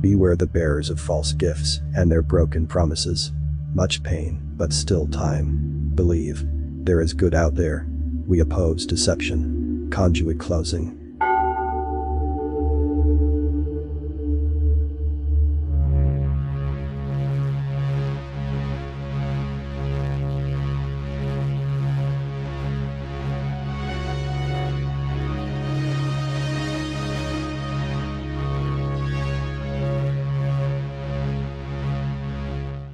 Beware the bearers of false gifts and their broken promises. Much pain, but still time. Believe. There is good out there. We oppose deception. Conduit closing.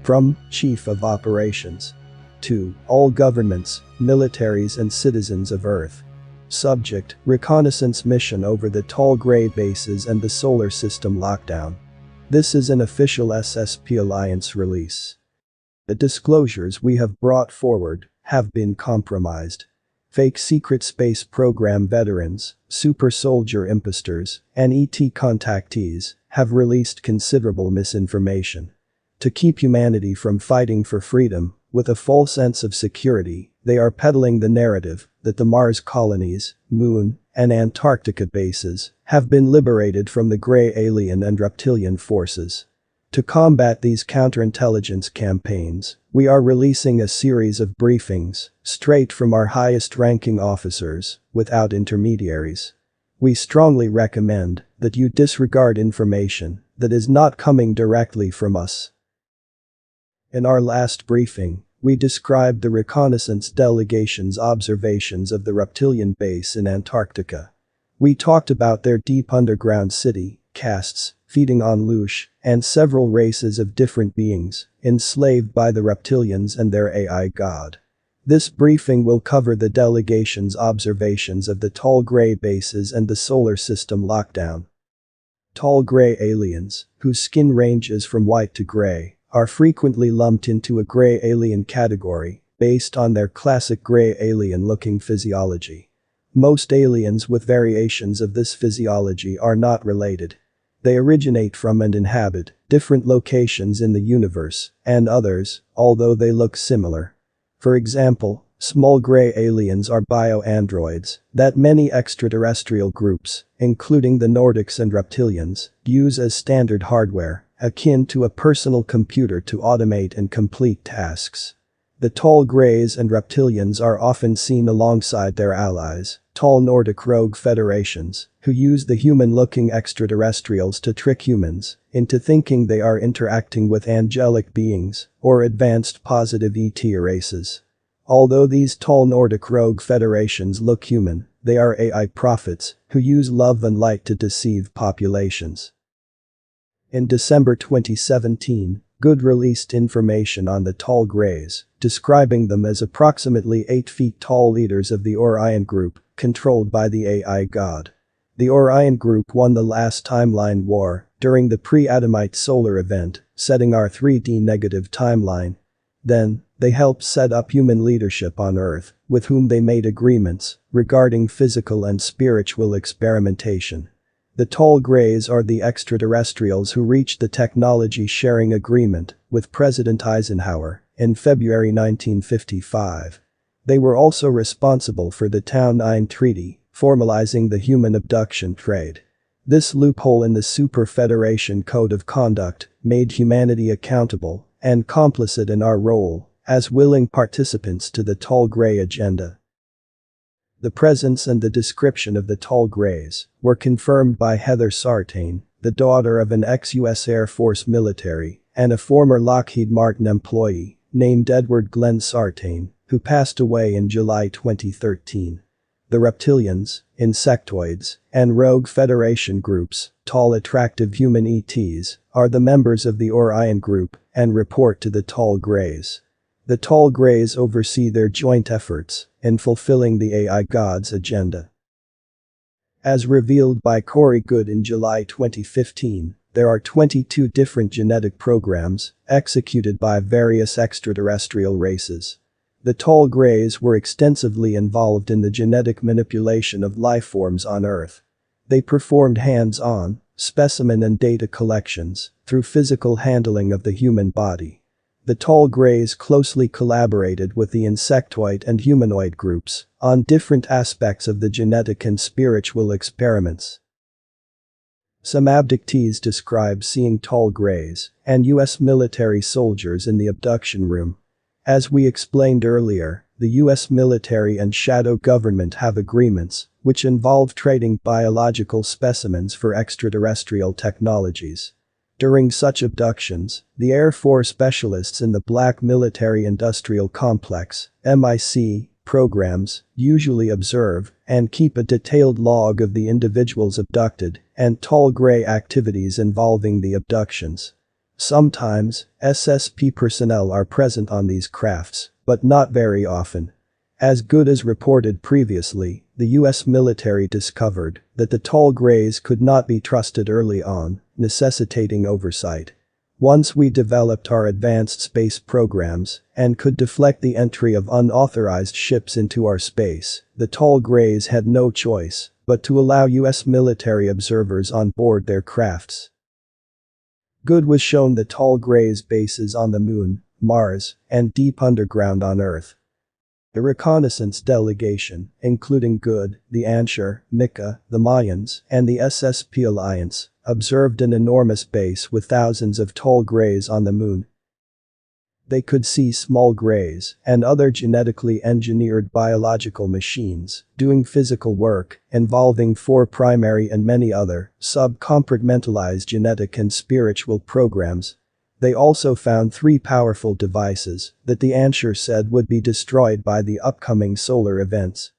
From Chief of Operations. To all governments, militaries and citizens of Earth. Subject: reconnaissance mission over the tall gray bases and the solar system lockdown. This is an official SSP Alliance release. The disclosures we have brought forward have been compromised. Fake secret space program veterans, super soldier imposters, and ET contactees have released considerable misinformation. To keep humanity from fighting for freedom, with a false sense of security, they are peddling the narrative that the Mars colonies, Moon, and Antarctica bases have been liberated from the gray alien and reptilian forces. To combat these counterintelligence campaigns, we are releasing a series of briefings, straight from our highest-ranking officers, without intermediaries. We strongly recommend that you disregard information that is not coming directly from us. In our last briefing, we described the reconnaissance delegation's observations of the reptilian base in Antarctica. We talked about their deep underground city, castes, feeding on loosh, and several races of different beings, enslaved by the reptilians and their AI god. This briefing will cover the delegation's observations of the tall gray bases and the solar system lockdown. Tall gray aliens, whose skin ranges from white to gray, are frequently lumped into a gray alien category based on their classic gray alien-looking physiology. Most aliens with variations of this physiology are not related. They originate from and inhabit different locations in the universe, and others, although they look similar. For example, small gray aliens are bio-androids that many extraterrestrial groups, including the Nordics and reptilians, use as standard hardware, akin to a personal computer to automate and complete tasks. The tall grays and reptilians are often seen alongside their allies, tall Nordic rogue federations, who use the human-looking extraterrestrials to trick humans into thinking they are interacting with angelic beings or advanced positive ET races. Although these tall Nordic rogue federations look human, they are AI prophets who use love and light to deceive populations. In December 2017, Good released information on the tall grays, describing them as approximately 8 feet tall leaders of the Orion Group, controlled by the AI god. The Orion Group won the last timeline war during the pre-Adamite solar event, setting our 3D negative timeline. Then, they helped set up human leadership on Earth, with whom they made agreements regarding physical and spiritual experimentation. The tall grays are the extraterrestrials who reached the technology-sharing agreement with President Eisenhower in February 1955. They were also responsible for the Tau 9 Treaty, formalizing the human abduction trade. This loophole in the Super Federation Code of Conduct made humanity accountable and complicit in our role as willing participants to the tall gray agenda. The presence and the description of the tall grays were confirmed by Heather Sartain, the daughter of an ex-US Air Force military and a former Lockheed Martin employee named Edward Glenn Sartain, who passed away in July 2013. The reptilians, insectoids, and rogue Federation groups, tall attractive human ETs, are the members of the Orion Group and report to the tall grays. The tall grays oversee their joint efforts in fulfilling the AI god's agenda. As revealed by Corey Good in July 2015, there are 22 different genetic programs executed by various extraterrestrial races. The tall grays were extensively involved in the genetic manipulation of lifeforms on Earth. They performed hands-on, specimen and data collections through physical handling of the human body. The tall grays closely collaborated with the insectoid and humanoid groups on different aspects of the genetic and spiritual experiments. Some abductees describe seeing tall grays and US military soldiers in the abduction room. As we explained earlier, the US military and shadow government have agreements which involve trading biological specimens for extraterrestrial technologies. During such abductions, the Air Force specialists in the Black Military Industrial Complex (MIC) programs usually observe and keep a detailed log of the individuals abducted and tall gray activities involving the abductions. Sometimes, SSP personnel are present on these crafts, but not very often. As good as reported previously, the US military discovered that the tall grays could not be trusted early on, necessitating oversight. Once we developed our advanced space programs and could deflect the entry of unauthorized ships into our space, the tall grays had no choice but to allow US military observers on board their crafts. Good was shown the tall grays' bases on the Moon, Mars, and deep underground on Earth. The reconnaissance delegation, including Good, the Ansher, Mika, the Mayans, and the SSP Alliance, observed an enormous base with thousands of tall grays on the Moon. They could see small grays and other genetically engineered biological machines doing physical work involving 4 primary and many other sub-compartmentalized genetic and spiritual programs. They also found 3 powerful devices that the Ansher said would be destroyed by the upcoming solar events.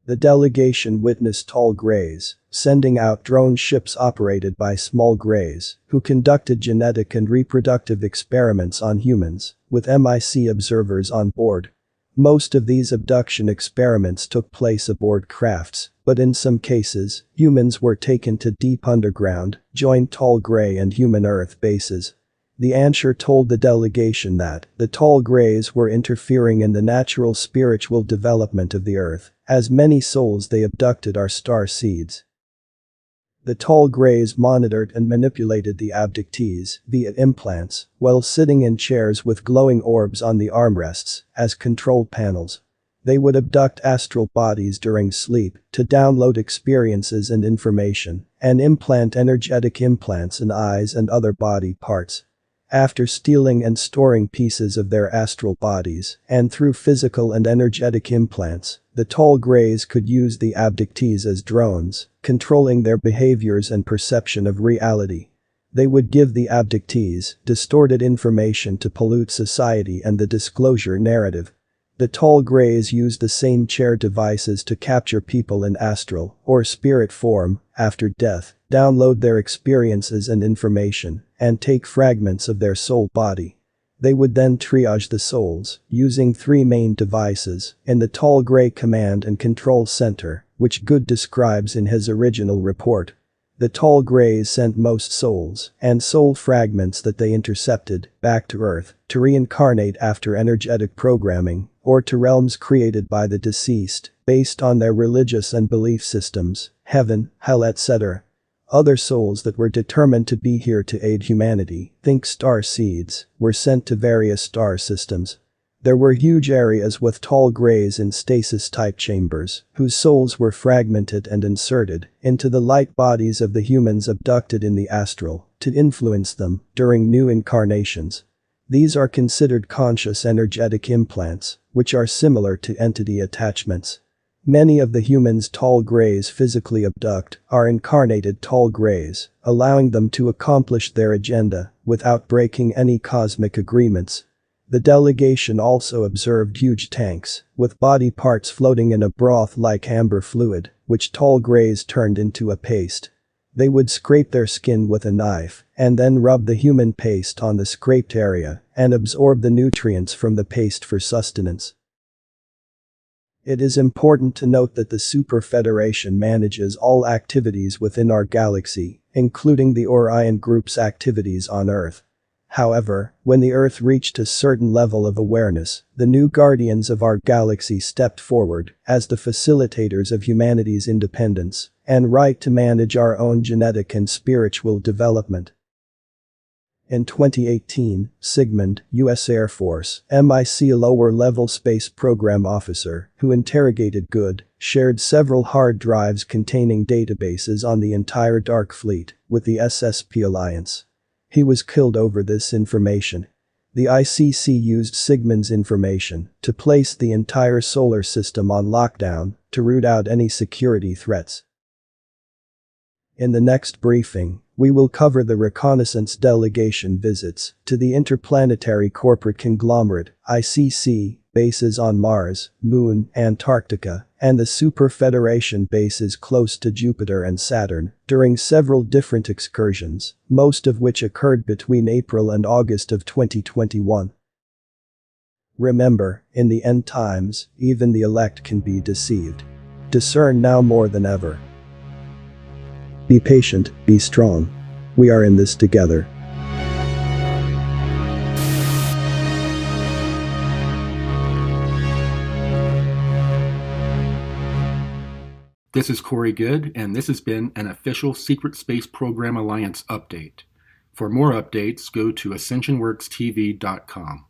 The delegation witnessed tall grays sending out drone ships operated by small grays who conducted genetic and reproductive experiments on humans, with MIC observers on board. Most of these abduction experiments took place aboard crafts, but in some cases, humans were taken to deep underground, joint tall gray and human Earth bases. The Ansher told the delegation that the tall grays were interfering in the natural spiritual development of the Earth, as many souls they abducted are star seeds. The tall grays monitored and manipulated the abductees via implants while sitting in chairs with glowing orbs on the armrests as control panels. They would abduct astral bodies during sleep to download experiences and information and implant energetic implants in eyes and other body parts. After stealing and storing pieces of their astral bodies and through physical and energetic implants, the tall grays could use the abductees as drones, controlling their behaviors and perception of reality. They would give the abductees distorted information to pollute society and the disclosure narrative. The tall grays used the same chair devices to capture people in astral or spirit form after death, download their experiences and information, and take fragments of their soul body. They would then triage the souls using 3 main devices in the tall gray command and control center, which Good describes in his original report. The tall grays sent most souls and soul fragments that they intercepted back to Earth to reincarnate after energetic programming or to realms created by the deceased based on their religious and belief systems, heaven, hell, etc. Other souls that were determined to be here to aid humanity, think star seeds, were sent to various star systems. There were huge areas with tall grays in stasis-type chambers, whose souls were fragmented and inserted into the light bodies of the humans abducted in the astral to influence them during new incarnations. These are considered conscious energetic implants, which are similar to entity attachments. Many of the humans tall grays physically abduct are incarnated tall grays, allowing them to accomplish their agenda without breaking any cosmic agreements. The delegation also observed huge tanks with body parts floating in a broth-like amber fluid, which tall grays turned into a paste. They would scrape their skin with a knife and then rub the human paste on the scraped area and absorb the nutrients from the paste for sustenance. It is important to note that the Super Federation manages all activities within our galaxy, including the Orion Group's activities on Earth. However, when the Earth reached a certain level of awareness, the new guardians of our galaxy stepped forward as the facilitators of humanity's independence and right to manage our own genetic and spiritual development. In 2018, Sigmund, U.S. Air Force, MIC lower-level space program officer, who interrogated Good, shared several hard drives containing databases on the entire Dark Fleet with the SSP Alliance. He was killed over this information. The ICC used Sigmund's information to place the entire solar system on lockdown to root out any security threats. In the next briefing, we will cover the reconnaissance delegation visits to the interplanetary corporate conglomerate ICC bases on Mars, Moon, Antarctica, and the Super Federation bases close to Jupiter and Saturn during several different excursions, most of which occurred between April and August of 2021. Remember, in the end times, even the elect can be deceived. Discern now more than ever. Be patient, be strong. We are in this together. This is Corey Good, and this has been an official Secret Space Program Alliance update. For more updates, go to ascensionworkstv.com.